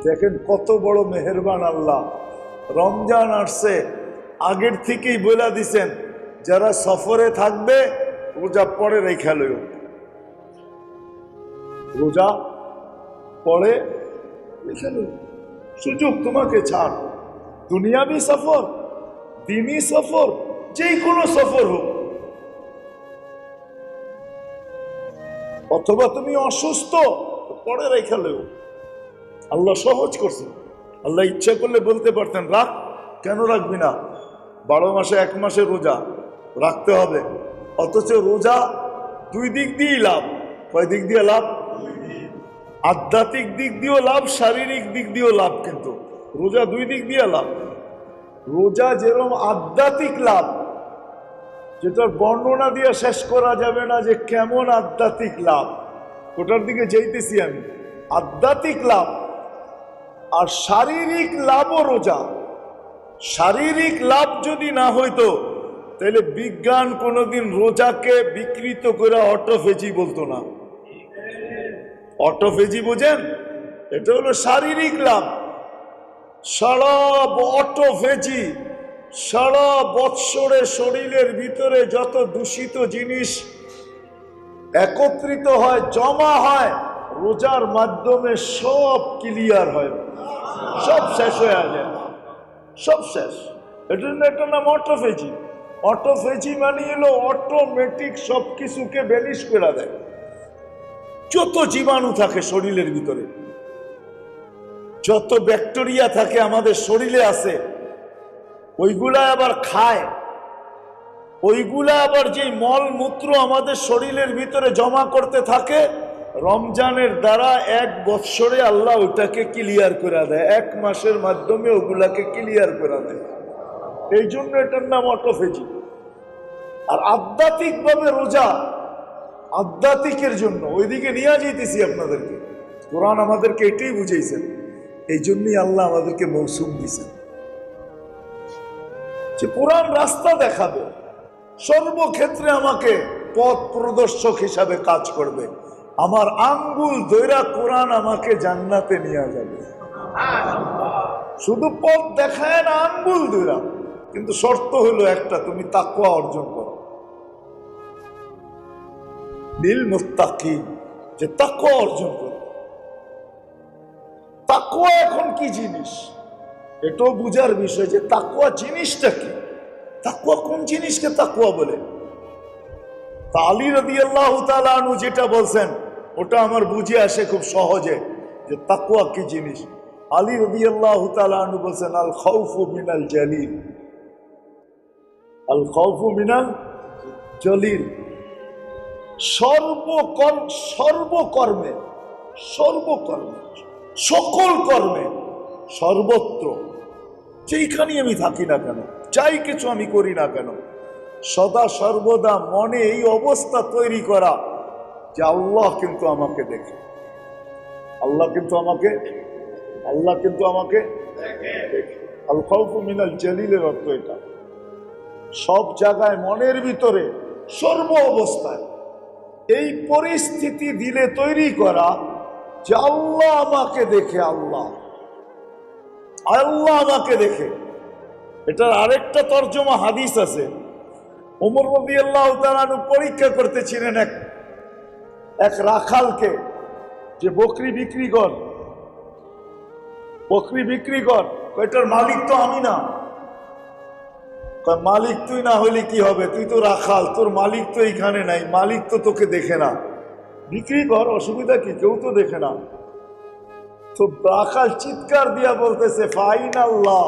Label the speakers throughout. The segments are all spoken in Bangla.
Speaker 1: দেখেন কত বড় মেহেরবান আল্লাহ। রমজান আসছে, আগের থেকেই বলে দিছেন যারা সফরে থাকবে রোজা পরে রেখা লইও, রোজা পরে রেখা লইও। সুযোগ তোমাকে ছাড়, দুনিয়াবি সফর, দিনী সফর, যে কোনো সফর হোক, অথবা তুমি অসুস্থ পরে রেখা লইও। আল্লাহ সহজ করছে। আল্লাহ ইচ্ছা করলে বলতে পারতেন রাখ, কেন রাখবি না, 12 মাসে 1 মাসে রোজা রাখতে হবে। অথচ রোজা দুই দিক দিয়েই লাভ। কয় দিক দিয়ে লাভ? আধ্যাত্মিক দিক দিয়েও লাভ, শারীরিক দিক দিয়েও লাভ। কিন্তু রোজা দুই দিক দিয়ে লাভ। রোজা যেরকম আধ্যাত্মিক লাভ, যেটার বর্ণনা দিয়ে শেষ করা যাবে না যে কেমন আধ্যাত্মিক লাভ, ওটার দিকে যাইতেছি আমি। আধ্যাত্মিক লাভ আর শারীরিক লাভও রোজা। শারীরিক লাভ যদি না হইতো তাহলে বিজ্ঞান কোনোদিন রোজাকে বিকৃত করে অটোফেজি বলতো না। অটোফেজি বোঝেন? এটা হলো শারীরিক লাভ। সারা অটোফেজি, সারা বৎসরে শরীরের ভিতরে যত দূষিত জিনিস একত্রিত হয়, জমা হয়, রোজার মাধ্যমে সব ক্লিয়ার হয়, সব শেষ হয়ে যায়, সব শেষ। এটার নাম অটোফেজি। অটোফেজি মানে হলো অটোমেটিক সব কিছুকে ব্যালিশ করে দেয়। যত জীবাণু থাকে শরীরের ভিতরে, যত ব্যাকটেরিয়া থাকে আমাদের শরীরে আছে, ওইগুলা আবার খায়, ওইগুলা আবার যে মল মূত্র আমাদের শরীরের ভিতরে জমা করতে থাকে, রমজানের দ্বারা 1 বৎসরে আল্লাহ ওটাকে ক্লিয়ার করে দেয়, 1 মাসের মাধ্যমে ওগুলাকে ক্লিয়ার করে দেয়। এই জন্য এটার নাম অটোফেজি। আর আধ্যাত্মিক ভাবে রোজা আধ্যাত্মিকের জন্য, ওইদিকে নিয়ে যেতেছি আপনাদেরকে। কোরআন আমাদেরকে এটাই বুঝাইছেন, এই জন্যই আল্লাহ আমাদেরকে মৌসুম দিয়েছেন যে কোরআন রাস্তা দেখাবে, সর্বক্ষেত্রে আমাকে পথ প্রদর্শক হিসাবে কাজ করবে। আমার আঙ্গুল ধইরা কোরআন আমাকে জান্নাতে নিয়ে যাবে। শুধু পথ দেখায় না, আঙ্গুল ধইরা। কিন্তু শর্ত হলো একটা, তুমি তাকওয়া অর্জন করো। লিল মুত্তাকিন, যে তাকওয়া অর্জন করো। তাকওয়া এখন কি জিনিস এটাও বুঝার বিষয়, যে তাকওয়া জিনিসটা কি, তাকওয়া কোন জিনিসকে তাকওয়া বলে। তা আলী রাদিয়াল্লাহু তাআলা আনহু যেটা বলছেন ওটা আমার বুঝে আসে খুব সহজে, যে তাকওয়া কি জিনিস। আলী রাদিয়াল্লাহু তাআলা আনহু বলছেন আল খাউফু মিনাল জালিল, আল খাউফু মিনাল জালিল। সর্বকর্মে, সকল কর্মে, সর্বত্র, যেইখানে আমি থাকি না কেন, যাই কিছু আমি করি না কেন, সদা সর্বদা মনে এই অবস্থা তৈরি করা যে আল্লাহ কিন্তু আমাকে দেখে, আল্লাহ কিন্তু আমাকে দেখে। আল খাউফু মিনাল জালিলের অর্থ এটা। সব জায়গায়, মনের ভিতরে, সর্ব অবস্থায় এই পরিস্থিতি দিলে তৈরি করা যে আল্লাহ আমাকে দেখে, আল্লাহ আমাকে দেখে। এটার আরেকটা তর্জমা হাদিস আছে। ওমর রাদিয়াল্লাহু তাআলা পরীক্ষা করতেছিলেন এক রাখালকে, যে বকরি বিক্রি কর, এটার মালিক তো আমি না। মালিক তুই না হইলে কি হবে, তুই তো রাখাল, তোর মালিক তো এইখানে নাই, মালিক তো তোকে দেখে না, বিক্রি কর, অসুবিধা কি, কেউ তো দেখে না। তো রাখাল চিৎকার দিয়া বলতেছে ফাইন আল্লাহ,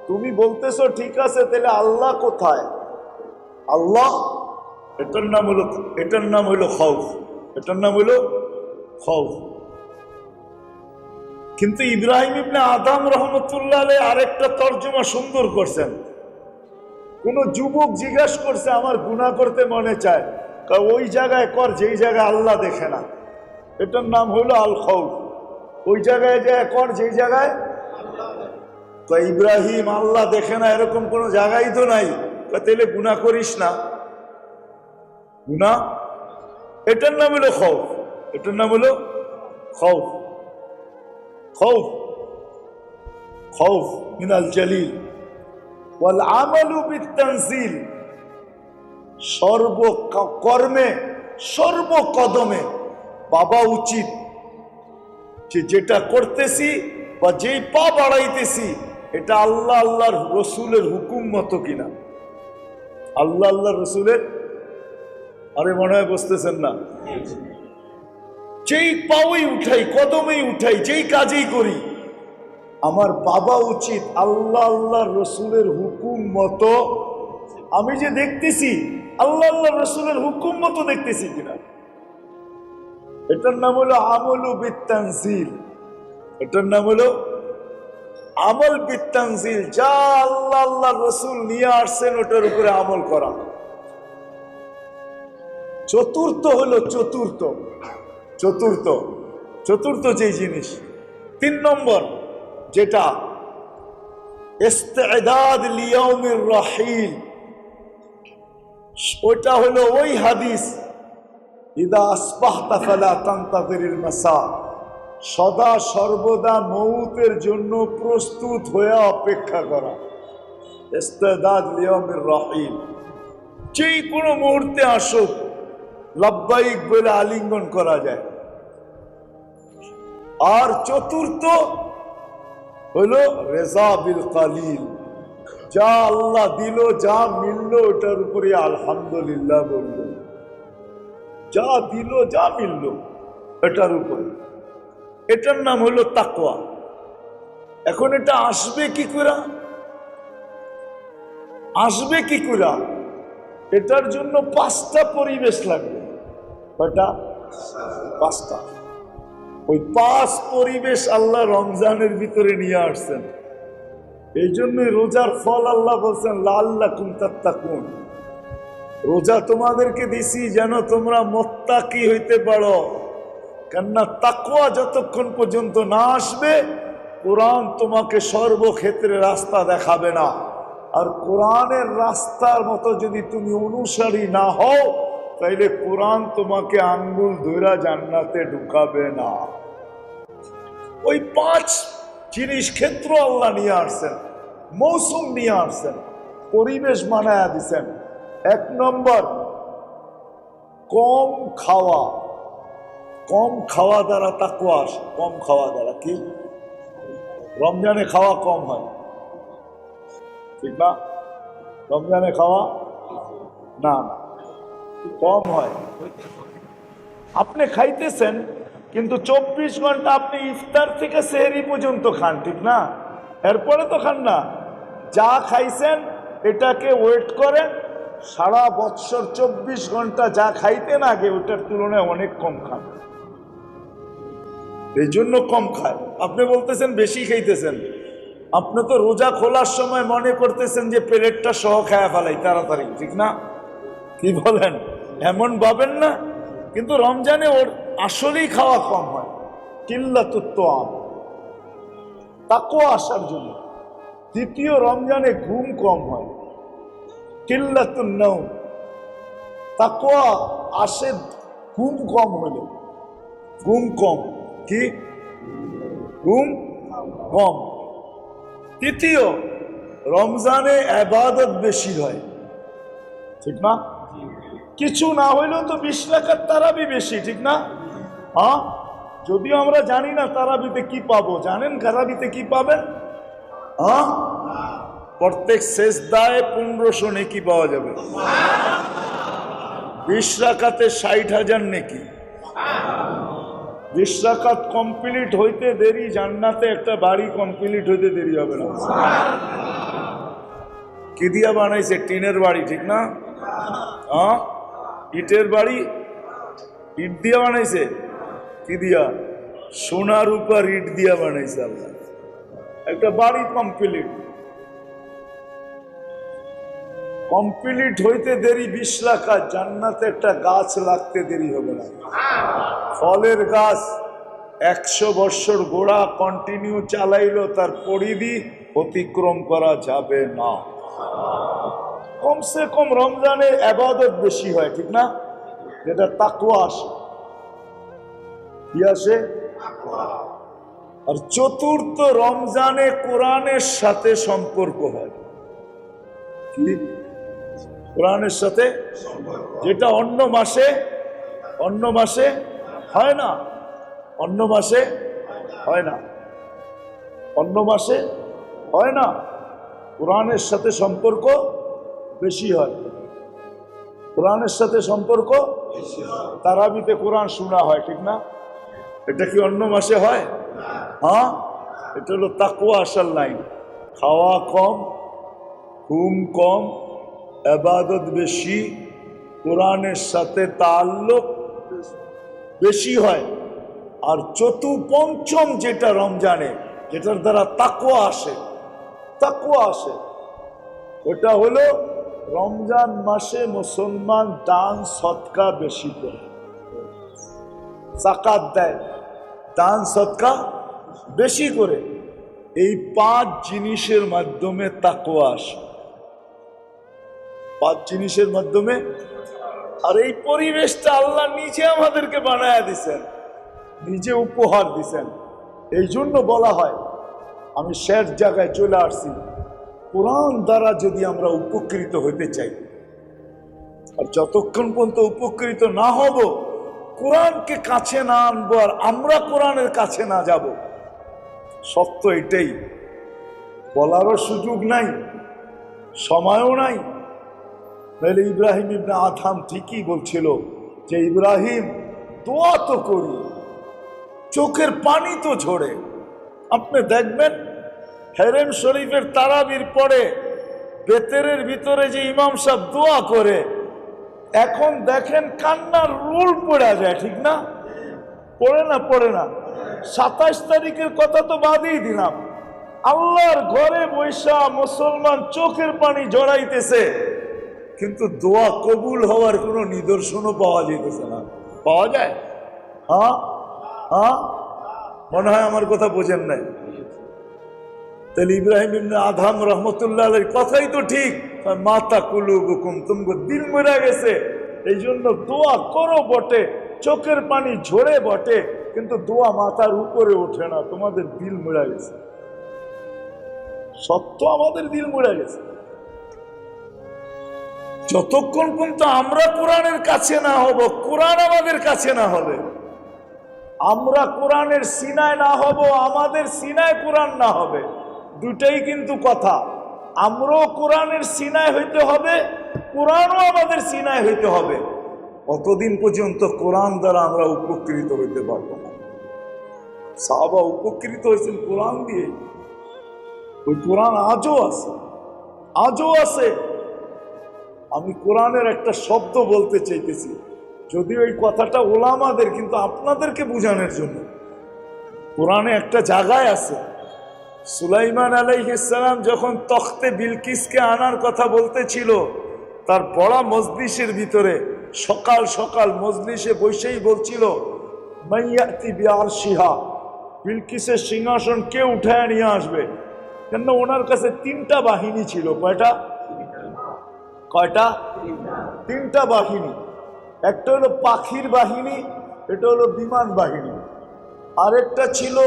Speaker 1: তুমি বলতেছো ঠিক আছে, তাহলে আল্লাহ কোথায়? আল্লাহ, এটার নাম হলো খৌফ, এটার নাম হলো খৌফ। কিন্তু ইব্রাহিম ইবনে আদম রহমতুল্লাহ আলাইহি আরেকটা তর্জমা সুন্দর করছেন। কোন যুবক জিজ্ঞাসা করছে আমার গুনাহ করতে মনে চায়, ওই জায়গায় কর যেই জায়গায় আল্লাহ দেখে না, এটার নাম হলো আল খৌফ। ওই জায়গায় যায় কর যেই জায়গায়, তো ইব্রাহিম আল্লাহ দেখে না এরকম কোন জায়গায় তো নাই, তাহলে গুনাহ করিস না, গুনাহ। এটার নাম হলো খৌফ, এটার নাম হলো খৌফ। খৌফ, খৌফ মিনাল জালিল ওয়াল আমালু বিত-তানজিল, সর্বকর্মে সর্বকদমে বাবা উচিত যে যেটা করতেছি বা যেই পা বাড়াইতেছি এটা আল্লাহ আল্লাহর রসুলের হুকুম মতো কিনা। আল্লাহ আল্লাহ রসুলের, আরে মনে হয় বুঝতেছেন না, যেই পাওই উঠাই কদমেই উঠাই যেই কাজেই করি আমার বাবা উচিত আল্লাহ আল্লাহ রসুলের হুকুম মতো। আমি যে দেখতেছি আল্লাহ আল্লাহ রসুলের হুকুম মতো দেখতেছি কিনা, এটার নাম হলো আমলু বিত-তানজিল। এটার নাম হলো আমল বিত-তানজিল। যা আল্লাহ আল্লাহ রসুল নিয়ে আসছেন ওটার উপরে আমল করা। চতুর্থ হলো চতুর্থ চতুর্থ চতুর্থ যে জিনিস, 3 নম্বর যেটা ইস্তেদাদ লিয়াউমির রাহিল, ওটা হলো ওই হাদিস ইদা আসবাহতা ফালা তানতাযিরিল মাসা, সদা সর্বদা মউতের জন্য প্রস্তুত হয়ে অপেক্ষা করা। ইস্তেদাদ লিয়াউমির রাহিল, যেই কোনো মুহূর্তে আসুক লাব্বাইক বলে আলিঙ্গন করা যায়। আর চতুর্থ হলো রেজা বিল কালিল, যা আল্লাহ দিল যা মিলল ওটার উপরে আলহামদুলিল্লাহ বলল, যা দিল যা মিলল এটার উপরে। এটার নাম হলো তাকওয়া। এখন এটা আসবে কি করে? আসবে কি করে? এটার জন্য 5টা পরিবেশ লাগবে। কয়টা? 5টা। ওই 5 পরিবেশ আল্লাহ রমজানের ভিতরে নিয়ে আসছেন। এই জন্যই রোজার ফল আল্লাহ বলছেন লাআল্লাকুম তাত্তাকুন, রোজা তোমাদেরকে দিছি যেন তোমরা মুত্তাকি হইতে পারো। কেননা তাকওয়া যতক্ষণ পর্যন্ত না আসবে কোরআন তোমাকে সর্বক্ষেত্রে রাস্তা দেখাবে না। আর কোরআনের রাস্তার মতো যদি তুমি অনুসারী না হও তাইলে কোরআন তোমাকে আঙ্গুল ধইরা জান্নাতে ঢুকাবে না। ওই 5 জিনিস ক্ষেত্র আল্লাহ নিয়ে আসছেন, মৌসুম নিয়ে আসছেন, পরিবেশ বানায়া দিছেন। 1 নম্বর কম খাওয়া। কম খাওয়া দ্বারা তাকওয়া আসে। কম খাওয়া দ্বারা কি? রমজানে খাওয়া কম হয়, ঠিক না? রমজানে খাওয়া না কম হয়। আপনি খাইতেছেন কিন্তু 24 ঘন্টা আপনি ইফতার থেকে সেহরি পর্যন্ত খান, ঠিক না? এরপরে তো খান না। যা খাইছেন এটাকে ওয়েট করেন, সারা বৎসর 24 ঘন্টা যা খাইতেন আগে ওটার তুলনায় অনেক কম খান। এই জন্য কম খায়। আপনি বলতেছেন বেশি খাইতেছেন, আপনি তো রোজা খোলার সময় মনে করতেছেন যে প্লেটটা সহ খায়া ফেলাই তাড়াতাড়ি, ঠিক না? কি বলেন? এমন ভাবেন না, কিন্তু রমজানে ওর আসলেই খাওয়া কম হয়। কিল্লাতুত তাআম, তাকওয়া আসার জন্য। দ্বিতীয়, রমজানে ঘুম কম হয়। কিল্লাতুন নাওম, তাকওয়া আসে ঘুম কম হলে। ঘুম কম কি? ঘুম কম। তৃতীয়, রমজানে ইবাদত বেশি হয়, ঠিক না? কিছু না হইলেও তো 20 রাকাত তারাবি বেশি, ঠিক না? হ্যাঁ, যদিও আমরা জানি না তারাবিতে কি পাবো। জানেন তারাবিতে কি পাবেন? হ্যাঁ, প্রত্যেক সেজদায় 1500 নেকি পাওয়া যাবে। 20 রাকাতে 60,000 নেকি। 20 রাকাত কমপ্লিট হইতে দেরি, জান্নাতে একটা বাড়ি কমপ্লিট হইতে দেরি হবে না। কি দিয়া বানাইছে? টিনের বাড়ি, ঠিক না? হ্যাঁ, ইটের বাড়ি, ইট দিয়া বানাইছে। কি দিয়া? সোনার উপর ইট দিয়া বানাইছে আল্লাহ। একটা বাড়ি কমপ্লিট হইতে দেরি 20 রাকাত, জান্নাতে একটা গাছ লাগতে দেরি হবে না। ফলের গাছ 100 বছর গোড়া কন্টিনিউ চালাইলো, তার পরিধি অতিক্রম করা যাবে না। কমসে কম রমজানে ইবাদত বেশি হয়, ঠিক না? যেটা তাকওয়া আসে। কি আসে? আর চতুর্থ রমজানে কোরআনের সাথে সম্পর্ক হয়। কি? কোরআনের সাথে, যেটা অন্য মাসে হয় না, অন্য মাসে হয় না, অন্য মাসে হয় না। কোরআনের সাথে সম্পর্ক বেশি হয়, কোরআনের সাথে সম্পর্ক। তারাবিতে কোরআন শোনা হয়, ঠিক না? এটা কি অন্য মাসে হয়? হ্যাঁ, এটা হলো তাকওয়া আসল লাইন। খাওয়া কম, ঘুম কম, ইবাদত বেশি, কোরআনের সাথে তাআল্লুক বেশি হয়। আর পঞ্চম যেটা রমজানে, যেটার দ্বারা তাকওয়া আসে, ওটা হলো রমজান মাসে মুসলমান দান সদকা বেশি করে, যাকাত দেয়, দান সদকা বেশি করে। এই 5 জিনিসের মাধ্যমে তাকওয়া আসে, 5 জিনিসের মাধ্যমে। আর এই পরিবেশটা আল্লাহ নিজে আমাদেরকে বানায়া দিছেন, নিজে উপহার দিছেন। এই জন্য বলা হয়, আমি শেষ জায়গায় চলে আসছি, কোরআন দ্বারা যদি আমরা উপকৃত হতে চাই, আর যতক্ষণ পর্যন্ত উপকৃত না হব, কোরআনকে কাছে না আনবো, আর আমরা কোরআনের কাছে না যাব, সত্য এটাই। বলারও সুযোগ নাই, সময়ও নাই। নাহলে ইব্রাহিম ইবনে আদহাম ঠিকই বলছিল যে, ইব্রাহিম দোয়া তো করি, চোখের পানি তো ঝরে। আপনি দেখবেন হেরেম শরীফের তারাবির পরে বেতেরের ভিতরে যে ইমাম সাহেব দোয়া করে, এখন দেখেন কান্নার রোল পড়া যায়, ঠিক না? পড়ে না। 27 তারিখের কথা তো বাদই দিলাম, আল্লাহর ঘরে বৈশা মুসলমান চোখের পানি জড়াইতেছে, কিন্তু দোয়া কবুল হওয়ার কোনো নিদর্শনও পাওয়া যাইতেছে না। পাওয়া যায়? হ্যাঁ, মনে হয় আমার কথা বোঝেন নাই। তাহলে ইব্রাহিম ইবনে আদহাম রহমতুল্লাহ আলাইহির কথাই তো ঠিক, মাতা কুলুবুকুম, তুমগো দিল মরে গেছে, এই জন্য দোয়া করো বটে, চোখের পানি ঝরে বটে, কিন্তু দোয়া মাথার উপরে ওঠে না, তোমাদের দিল মরে গেছে। সত্য, আমাদের দিল মরে গেছে। যতক্ষণ পর্যন্ত আমরা কোরআনের কাছে না হব, কোরআন আমাদের কাছে না হবে, আমরা কোরআনের সিনায় না হব, আমাদের সিনায় কোরআন না হবে, দুটাই কিন্তু কথা। আমরাও কোরআনের সিনায় হইতে হবে, কোরআনও আমাদের সিনায় হইতে হবে। অতদিন পর্যন্ত কোরআন দ্বারা আমরা উপকৃত হইতে পারবো না। সাহাবা উপকৃত হয়েছেন কোরআন দিয়ে, ওই কোরআন আজও আছে। আমি কোরআনের একটা শব্দ বলতে চাইতেছি, যদিও এই কথাটা ওলামাদের, কিন্তু আপনাদেরকে বোঝানোর জন্য। কোরআনে একটা জায়গায় আছে, সুলাইমান আলাইহিস সালাম যখন তখতে বিলকিসকে আনার কথা বলতেছিল, তার পড়া মজলিসের ভিতরে সকাল সকাল মজলিসে বসেই বলছিল, মাইয়াতি বিআরশিহা, বিলকিসের সিংহাসন কে উঠায় নিয়ে আসবে? কেন ওনার কাছে 3টা বাহিনী ছিল। কয়টা? 3টা বাহিনী। একটা হলো পাখির বাহিনী, এটা হলো বিমান বাহিনী। আরেকটা ছিল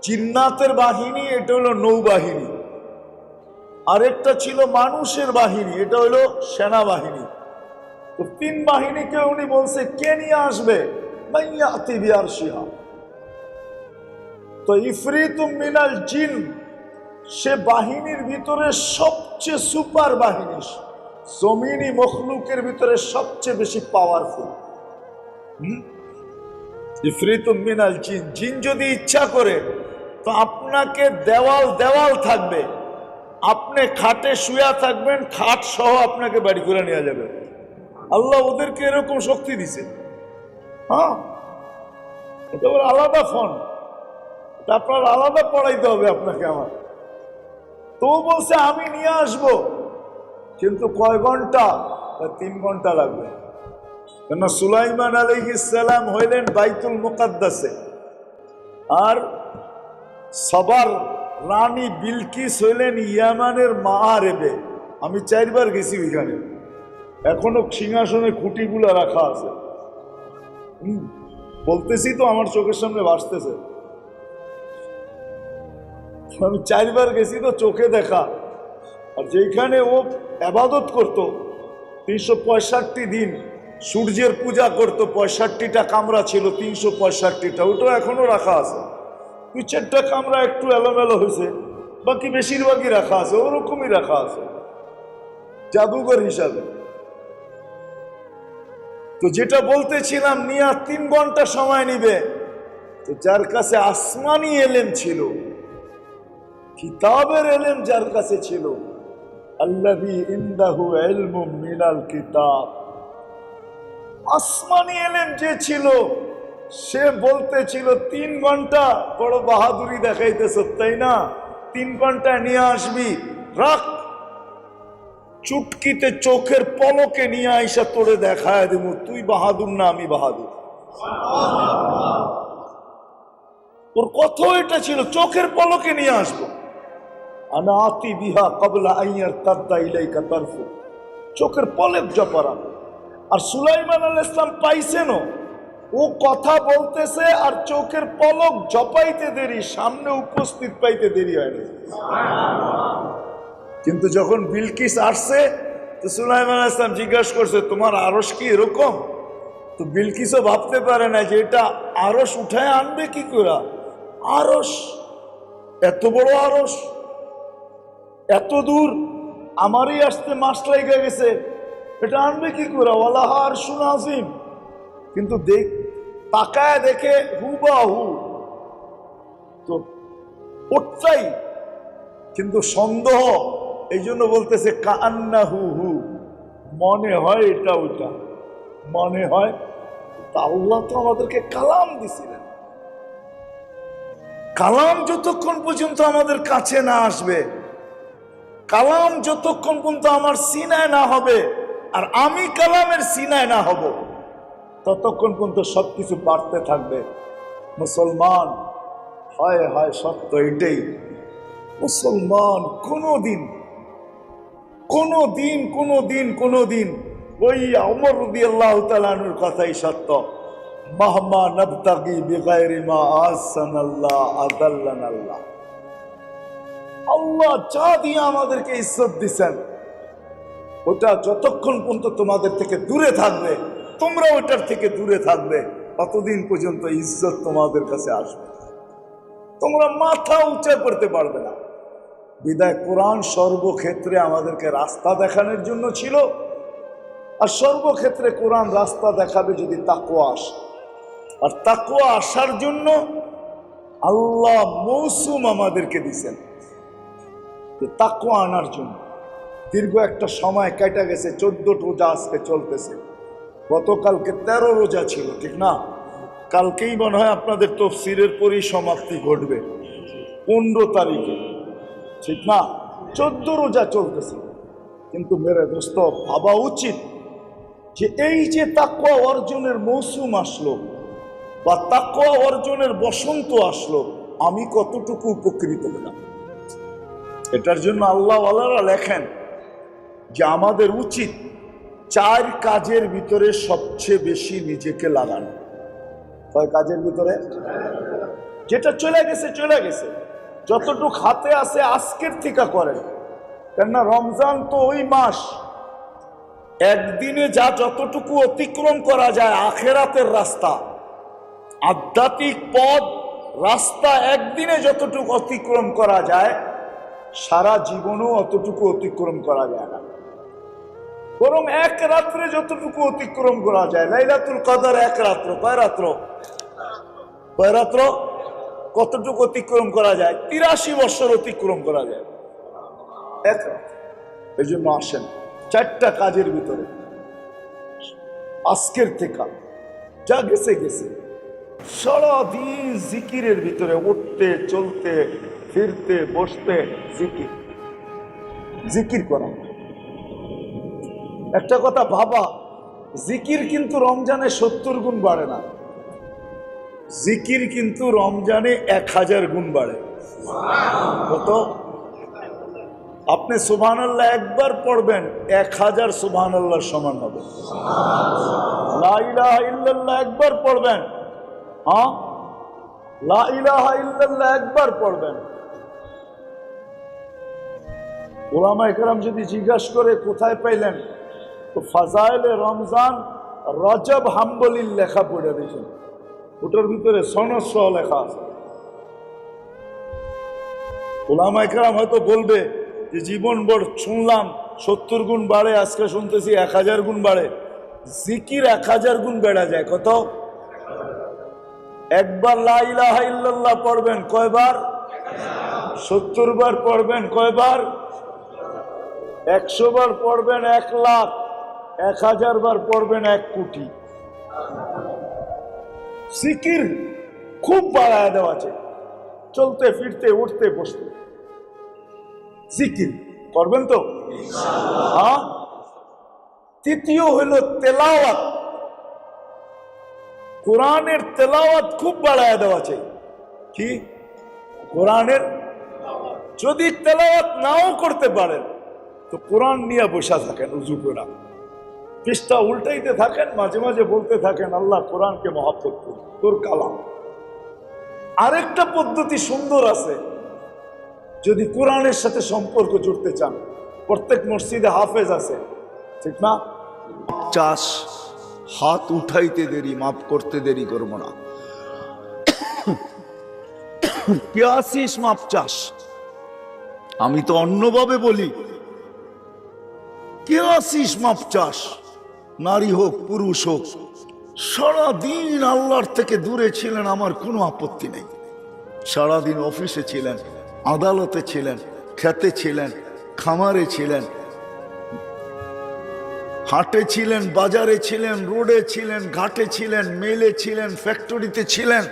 Speaker 1: জিন্নাতের বাহিনী, এটা হলো নৌবাহিনী। আরেকটা ছিল মানুষের বাহিনী, এটা হলো সেনাবাহিনী। তো 3 বাহিনীকে উনি বলছে কে নিয়ে আসবে? মাইয়াতি বিআরশিহা। তো ইফরিতুম মিনাল জিন, সে বাহিনীর ভিতরে সবচেয়ে সুপার বাহিনী, জমিনি মখলুকের ভিতরে সবচেয়ে বেশি পাওয়ারফুল। ইফরিতুম মিনাল জিন, জিন যদি ইচ্ছা করে তো আপনাকে দেওয়াল থাকবে, আপনি খাটে শুয়া থাকবেন, খাট সহ আপনাকে বাড়ি করে নিয়ে যাবে। আল্লাহ ওদেরকে এরকম শক্তি দিছে। হ্যাঁ, এটা আলাদা ফোন, এটা আপনার আলাদা পড়াইতে হবে আপনাকে আমার। তো বলছে আমি নিয়ে আসবো, কিন্তু কয় ঘন্টা? 3 ঘন্টা লাগবে। কেন সুলাইমান আলাইহিস সালাম হইলেন বাইতুল মুকাদ্দাসে, আর সবার রানী বিলকিস হইলেন ইয়ামানের মাআরেবে। আমি 4 বার গেছি ওইখানে, এখনো সিংহাসনে খুঁটিগুলো রাখা আছে। বলতেছি তো আমার চোখের সামনে ভাসতেছে। আমি 4 বার গেছি তো চোখে দেখা। আর যেখানে ও ইবাদত করত 365 দিন সূর্যের পূজা করত, 65টা কামরা ছিল, 365টা, ওটাও এখনো রাখা আছে। 2-4টা কামরা একটু এলোমেলো হয়েছে, বাকি বেশিরভাগই রাখা আছে, ওরকমই রাখা আছে জাদুঘর হিসাবে। তো যেটা বলতেছিলাম, নিয়া 3 ঘন্টা সময় নিবে। তো যার কাছে আসমানি এলেম ছিল, কিতাবের এলেম যার কাছে ছিল, আল্লাযী ইনদাহু ইলমুম মিনাল কিতাব, আসমানি এলেম যে ছিল, সে বলতেছিল 3 ঘন্টা। বড় বাহাদুরি দেখাইতেছ তাই না? 3 ঘন্টা নিয়ে আসবি, রাখ, চুটকিতে চোখের পলকে নিয়ে আইসা তোরে দেখায় দেব তুই বাহাদুর না আমি বাহাদুর। ওর কথা এটা ছিল, চোখের পলকে নিয়ে আসবো। আনা আতি বিহা ক্বাবলা আন ইয়ারতাদ্দা ইলাইকা তারফু, চোখের পলক জপারা। আর সুলাইমান আলাইহিস সালাম পাইছেনও, ও কথা বলতেছে আর চোখের পলক জপাইতে দেরি, সামনে উপস্থিত পাইতে দেরি হয়নি। কিন্তু যখন বিলকিস আসছে, তো সুলাইমান আলাইহিস সালাম জিজ্ঞাসা করছে, তোমার আরশ কি এরকম? তো বিলকিসও ভাবতে পারে না যে এটা আরশ উঠায় আনবে কি করে। আরশ, এত বড় আরশ, এত দূর, আমারই আসতে মাস লেগে গেছে, এটা আনবে কি করে? ওয়ালাহা আরশুন আযীম। কিন্তু তাকায় দেখে হুবাহু, তো ওটাই, কিন্তু সন্দেহ। এই জন্য বলতেছে কান্নাহু হু, মনে হয় এটা ওইটা, মনে হয়। তা আল্লাহ তো আমাদেরকে কালাম দিছিলেন, কালাম যতক্ষণ পর্যন্ত আমাদের কাছে না আসবে, কালাম যতক্ষণ পর্যন্ত আমার সিনায় না হবে, আর আমি কালামের সিনায় না হব, ততক্ষণ পর্যন্ত সবকিছু বাড়তে থাকবে। মুসলমান, হায় হায়, সত্য এটাই, মুসলমান কোনোদিন কোনোদিন কোনোদিন কোনোদিন ওই ওমর রাদিয়াল্লাহু তাআলা আনহুর কথাই সত্য, মাহমা নাবতাগি বিগাইরি মা আহসানাল্লাহ আদাল্লানাল্লাহ। আল্লাহ যা দিয়ে আমাদেরকে ইজ্জত দিচ্ছেন, ওটা যতক্ষণ পর্যন্ত তোমাদের থেকে দূরে থাকবে, তোমরা ওটার থেকে দূরে থাকবে, ততদিন পর্যন্ত ইজ্জত তোমাদের কাছে আসবে, তোমরা মাথা উঁচা করতে পারবে না। বিদায় কোরআন সর্বক্ষেত্রে আমাদেরকে রাস্তা দেখানোর জন্য ছিল, আর সর্বক্ষেত্রে কোরআন রাস্তা দেখাবে যদি তাকওয়া আসে। আর তাকওয়া আসার জন্য আল্লাহ মৌসুম আমাদেরকে দিচ্ছেন, তাকওয়া আনার জন্য। দীর্ঘ একটা সময় কেটে গেছে, 14 রোজা আজকে চলতেছে, গতকালকে 13 রোজা ছিল, ঠিক না? কালকেই মনে হয় আপনাদের তাফসীরের পরিসমাপ্তি ঘটবে 15 তারিখে, ঠিক না? 14 রোজা চলতেছে। কিন্তু মেরে দোস্ত, ভাবা উচিত যে এই যে তাকওয়া অর্জনের মৌসুম আসলো বা তাকওয়া অর্জনের বসন্ত আসলো, আমি কতটুকু উপকৃত হলাম। এটার জন্য আল্লাহওয়ালারা লেখেন যে আমাদের উচিত 4 কাজের ভিতরে সবচেয়ে বেশি নিজেকে লাগানো। কয় কাজের ভিতরে? যেটা চলে গেছে চলে গেছে, যতটুক হাতে আছে আজকের থেকে করেন। কেননা রমজান তো ওই মাস, একদিনে যা যতটুকু অতিক্রম করা যায় আখেরাতের রাস্তা, আধ্যাত্মিক পথ রাস্তা, একদিনে যতটুকু অতিক্রম করা যায় সারা জীবনও অতটুকু অতিক্রম করা যায় না। বরং এক রাত্রে যতটুকু অতিক্রম করা যায়, লাইলাতুল কদর 1 রাত্র, কয় রাত্র? কয় রাত্র? কতটুকু অতিক্রম করা যায়? 83 বছর অতিক্রম করা যায় এক রাত্র। এই জন্য আসেন 4টা কাজের ভিতরে আজকের থেকে যা গেছে গেছে, সারাদিন জিকিরের ভিতরে, উঠতে চলতে ফিরতে বসতে জিকির, জিকির করা। একটা কথা ভাবা, জিকির কিন্তু রমজানে 70 গুণ বাড়ে না, জিকির কিন্তু রমজানে 1000 গুণ বাড়ে। কত? আপনি সুবহানাল্লাহ একবার পড়বেন, 1000 সুবহানাল্লাহর সমান হবে। লা ইলাহা ইল্লাল্লাহ একবার পড়বেন, লা ইলাহা ইল্লাল্লাহ একবার পড়বেন, ওলামায়ে কেরাম যদি জিজ্ঞাসা করে কোথায় পাইলেন, তো ফাজাইলে রমজান রজব হাম্বলির লেখা পড়ে দেখেন, ওটার ভিতরে সনদ সহ লেখা আছে। ওলামায়ে কেরাম হয়তো বলবে যে জীবন ভর শুনলাম 70 গুণ বাড়ে, আজকে শুনতেছি 1000 গুণ বাড়ে। জিকির 1000 গুণ বেড়া যায়। কত? একবার লা ইলাহা ইল্লাল্লাহ পড়বেন কয়বার? 70 বার পড়বেন কয়বার? 100 বার পড়বেন 1 লাখ, 1000 বার পড়বেন 1 কোটি। জিকির খুব বাড়ায় দেওয়া আছে, চলতে ফিরতে উঠতে বসতে জিকির করবেন তো ইনশাআল্লাহ। তৃতীয় হলো তেলাওয়াত। কোরআনের তেলাওয়াত খুব বাড়ায় দেওয়া আছে। কি? কোরআনের যদি তেলাওয়াত নাও করতে পারেন তো কোরআন নিয়ে বসা থাকেন, উজু করে পৃষ্ঠা উল্টাইতে থাকেন, মাঝে মাঝে বলতে থাকেন আল্লাহ কোরআনকে মহব্বত করি, তোর কালাম। আরেকটা পদ্ধতি সুন্দর আছে, যদি কোরআনের সাথে সম্পর্ক জুড়তে চান, প্রত্যেক মসজিদে হাফেজ আছে, ঠিক না? চাষ হাত উঠাইতে দেরি, মাফ করতে দেরি করবো না। কে আসিস মাপ চাস? আমি তো অন্যভাবে বলি, কে আসিস মাপ চাস? নারী হোক পুরুষ হোক, সারাদিন আল্লাহর থেকে দূরে ছিলেন, আমার কোনো আপত্তি নেই। সারাদিন অফিসে ছিলেন, আদালতে ছিলেন, খেতে ছিলেন, খামারে ছিলেন, হাটে ছিলেন, বাজারে ছিলেন, রোডে ছিলেন, ঘাটে ছিলেন, মেলে ছিলেন, ফ্যাক্টরিতে ছিলেন,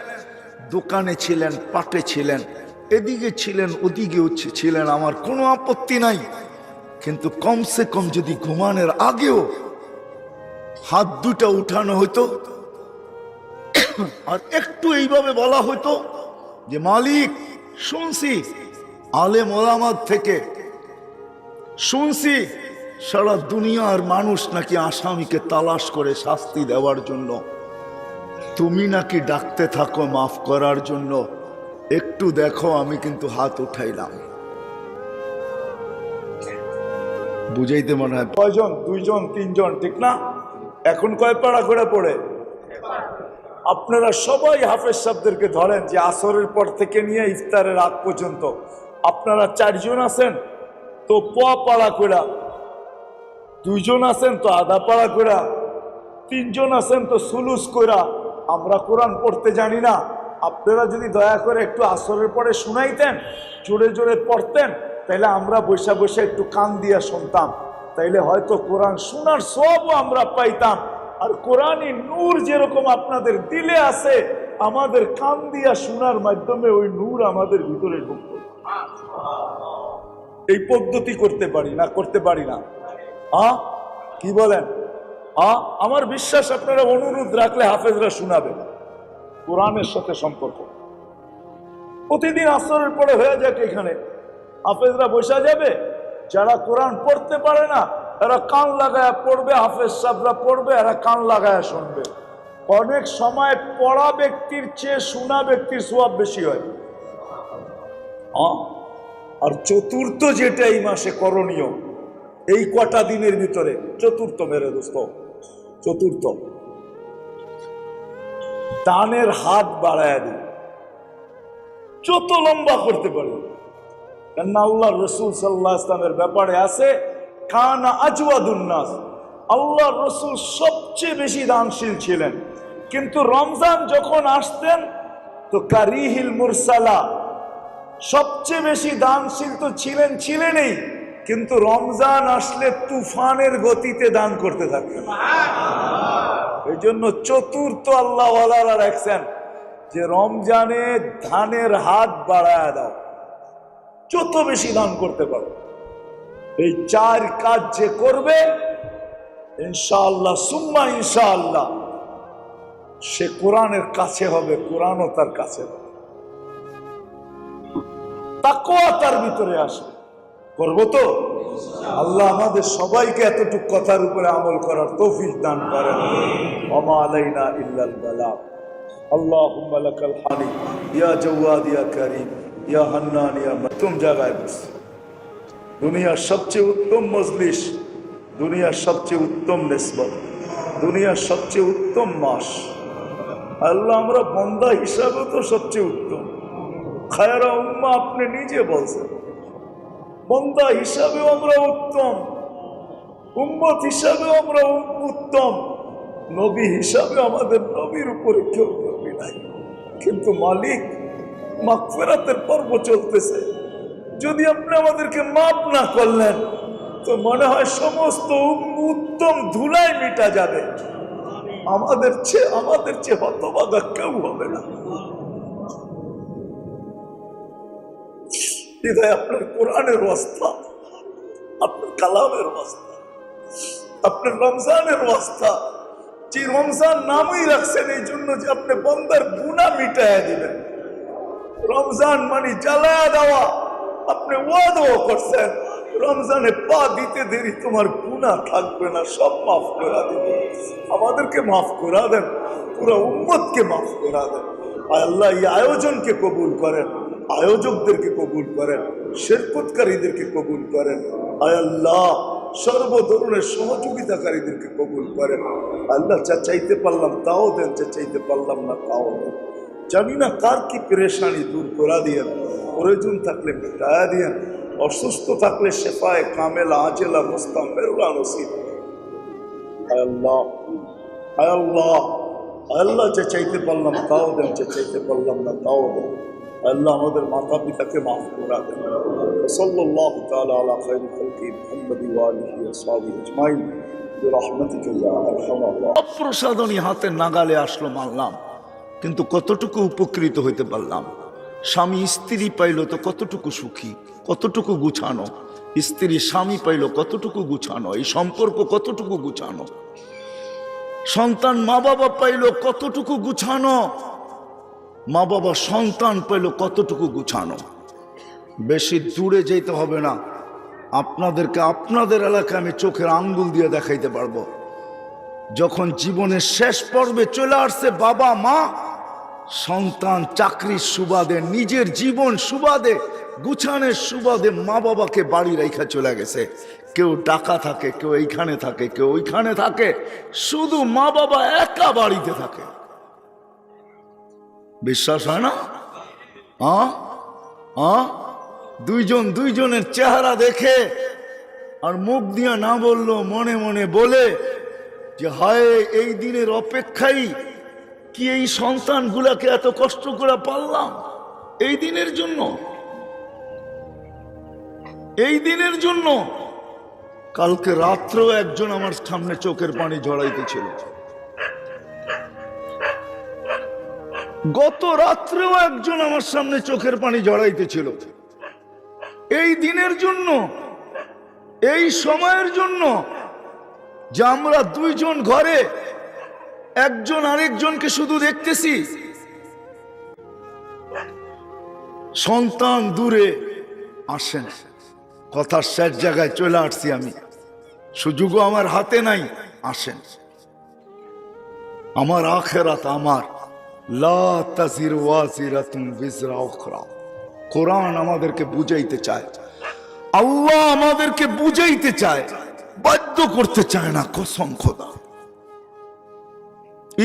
Speaker 1: দোকানে ছিলেন, পাটে ছিলেন, এদিকে ছিলেন, ওদিকে ছিলেন, আমার কোনো আপত্তি নাই। কিন্তু কমসে কম যদি ঘুমানোর আগেও হাত দুটা উঠানো হইতো আর একটু এইভাবে বলা হইতো যে মালিক শুনছি, আলেম ওলামার থেকে শুনছি সারা দুনিয়ার মানুষ নাকি আসামিকে তালাশ করে শাস্তি দেওয়ার জন্য, তুমি নাকি ডাকতে থাকো মাফ করার জন্য, একটু দেখো আমি কিন্তু হাত উঠাইলাম। বুঝাইতে মনে হয় কয়জন? 2 জন 3 জন, ঠিক না? এখন কয় পাড়া করে পড়ে? আপনারা সবাই হাফেজ সাহেবদেরকে ধরেন যে আসরের পর থেকে নিয়ে ইফতারের আগ পর্যন্ত আপনারা 4 জন আছেন তো পোয়া পাড়া করে, 2 জন আছেন তো আধা পাড়া করে, 3 জন আছেন তো সুলুস কইরা। আমরা কোরআন পড়তে জানি না, আপনারা যদি দয়া করে একটু আসরের পরে শুনাইতেন, জোরে জোরে পড়তেন, তাইলে আমরা বসে বসে একটু কান দিয়া শুনতাম, তাইলে হয়তো কোরআন শোনার সবও আমরা পাইতাম। আর কোরআনী নূর যেরকম আপনাদের দিলে আছে, আমাদের কান দিয়া শোনার মাধ্যমে ওই নূর আমাদের ভিতরে ঢুকতো। এই পদ্ধতি করতে পারি না? করতে পারি না? কি বলেন? আমার বিশ্বাস আপনারা অনুরোধ রাখলে হাফেজরা শোনাবে কোরআনের সাথে সম্পর্ক। প্রতিদিন আসরের পরে হয়ে যাক, এখানে হাফেজরা বসা যাবে, যারা কোরআন পড়তে পারে না এরা কান লাগায় পড়বে, হাফেজ সাহেবরা পড়বে, এরা কান লাগায় শুনবে। অনেক সময় পড়া ব্যক্তির চেয়ে শোনা ব্যক্তির সওয়াব বেশি হয়। আর চতুর্থ যেটা এই মাসে করণীয়, এই কটা দিনের ভিতরে চতুর্থ, মেরে দোস্ত, চতুর্থ দানের হাত বাড়ায় দিন, যত লম্বা করতে পারে। কেননা আল্লাহ রসুল সাল্লাল্লাহু আলাইহি ওয়াসাল্লামের ব্যাপারে আছে, কানা আজওয়াদুন নাস, আল্লাহ রসুল সবচেয়ে বেশি দানশীল ছিলেন। কিন্তু রমজান যখন আসতেন তো কারিহিল মুরসালা, সবচেয়ে বেশি দানশীল তো ছিলেনই, কিন্তু রমজান আসলে তুফানের গতিতে দান করতে থাকতেন। এই জন্য চতুর্থ আল্লাহ ওয়ালারা রাখছেন যে রমজানে ধানের হাত বাড়ায় দাও, যত বেশি দান করতে পারো। এই 4 কাজ যে করবে ইনশাআল্লাহ সুম্মা ইনশাআল্লাহ সে কোরআনের কাছে হবে, কোরআনও তার কাছে হবে, তাকওয়া তার ভিতরে আসবে। করবো তো? আল্লাহ আমাদের সবাইকে এতটুকু কথার উপরে আমল করার তৌফিক দান করেন। ওমা আলাইনা ইল্লাল বালাগ। আল্লাহুম্মা লাকাল হামদ ইয়া জাওয়াদ ইয়া কারীম ইয়া হান্নান ইয়া তুম জায়গায় বস। দুনিয়ার সবচেয়ে উত্তম মজলিস, দুনিয়ার সবচেয়ে উত্তম নিসবত, দুনিয়ার সবচেয়ে উত্তম মাস। আল্লাহ আমরা বন্দা হিসাবে তো সবচেয়ে উত্তম। খায়রা উম্মাহ আপনি নিজে বলছেন, বন্দা হিসাবেও আমরা উত্তম, উম্মত হিসাবেও আমরা উত্তম, নবী হিসাবে আমাদের নবীর উপরে কেউ নবী নাই। কিন্তু মালিক, মাগফিরাতের পর্ব চলতেছে, যদি আপনি আমাদেরকে মাফ না করলেন তো মনে হয় সমস্ত উত্তম ধুলায় মিটা যাবে। আমাদের চেয়ে হতভাগা কেউ হবে না। বিধায় আপনার কোরআনের ওয়াস্তা, আপনার কালামের ওয়াস্তা, আপনার রমজানের ওয়াস্তা, যে রমজান নামই রাখছেন এই জন্য যে আপনি বন্দার গুনাহ মিটাইয়া দিবেন। রমজান মানে জ্বালায়া দেওয়া, আপনি ওয়াদাও করছেন রমজানে পা দিতে দেরি তোমার গুনাহ থাকবে না, সব মাফ করে দেবেন। আমাদেরকে মাফ করে দেন, পুরো উম্মতকে মাফ করে দেন। আল্লাহ এই আয়োজনকে কবুল করেন, আয়োজকদেরকে কবুল করেন, শিরকতকারীদেরকে কবুল করেন। আয় আল্লাহ সর্ব ধরনের সহযোগিতাকারীদেরকে কবুল করেন। আল্লাহ যা চাইতে পারলাম তাও দেন, যা চাইতে পারলাম না তাও দেন। জানি না কার কি পেরেশানি দূর করা দিয়েন, প্রয়োজন থাকলে মিটায়া দিয়েন, অসুস্থ থাকলে শেফায়ে কামেলা আজেলা মুস্তামেরুলা নসিব। আয় আল্লাহ, আয় আল্লাহ, আল্লাহ যা চাইতে পারলাম তাও দেন, যা চাইতে পারলাম না তাও দেন। আল্লাহ আমাদের মাতা পিতাকে মাফ করা দেন। সাল্লাল্লাহু তাআলা আলা খায়রি খালকি মুহাম্মাদি ওয়া আলিহি ওয়া সাহবিহি আজমাইন বিরহমাতিকা ইয়া আরহামার রাহিমিন। প্রসাদনী হাতে নাগালে আসলো মানলাম, কিন্তু কতটুকু উপকৃত হইতে পারলাম? স্বামী স্ত্রী পাইল তো কতটুকু সুখী, কতটুকু গুছানো? স্ত্রী স্বামী পাইল কতটুকু গুছানো? এই সম্পর্ক কতটুকু গুছানো? সন্তান মা বাবা পাইল কতটুকু গুছানো? মা বাবা সন্তান পাইল কতটুকু গুছানো? বেশি দূরে যেতে হবে না, আপনাদেরকে আপনাদের এলাকায় আমি চোখের আঙ্গুল দিয়ে দেখাইতে পারবো। যখন জীবনের শেষ পর্বে চলে আসছে, বাবা মা সন্তান চাকরির সুবাদে, নিজের জীবন সুবাদে, গুছানের সুবাদে মা বাবাকে বাড়ি রেখা চলে গেছে। কেউ ঢাকা থাকে, কেউ এইখানে থাকে, কেউ ওইখানে থাকে, শুধু মা বাবা একা বাড়িতে থাকে। বিশ্বাস হয় না? দুইজনের চেহারা দেখে আর মুখ দিয়া না বললো, মনে মনে বলে যে হায় এই দিনের অপেক্ষাই কি এই সন্তানগুলাকে এত কষ্ট করে পারলাম এই দিনের জন্য, এই দিনের জন্য। কালকে রাত্রেও একজন আমার সামনে চোখের পানি ঝরাইতেছিল, গত রাত্রেও একজন আমার সামনে চোখের পানি ঝরাইতেছিল। এই দিনের জন্য, এই সময়ের জন্য যে আমরা দুইজন ঘরে, একজন আরেকজনকে শুধু দেখতেছি, সন্তান দূরে। আসেন, কথার শেষ জায়গায় চলে আসছি আমি, সুযোগও আমার হাতে নাই। আসেন, আমার আখিরাত আমার, লা তাজির ওয়াজিরাতুন বিজরা উখরা। কোরআন আমাদেরকে বুঝাইতে চায়, আল্লাহ আমাদেরকে বুঝাইতে চায়, বাধ্য করতে চায় না। কসম খোদা,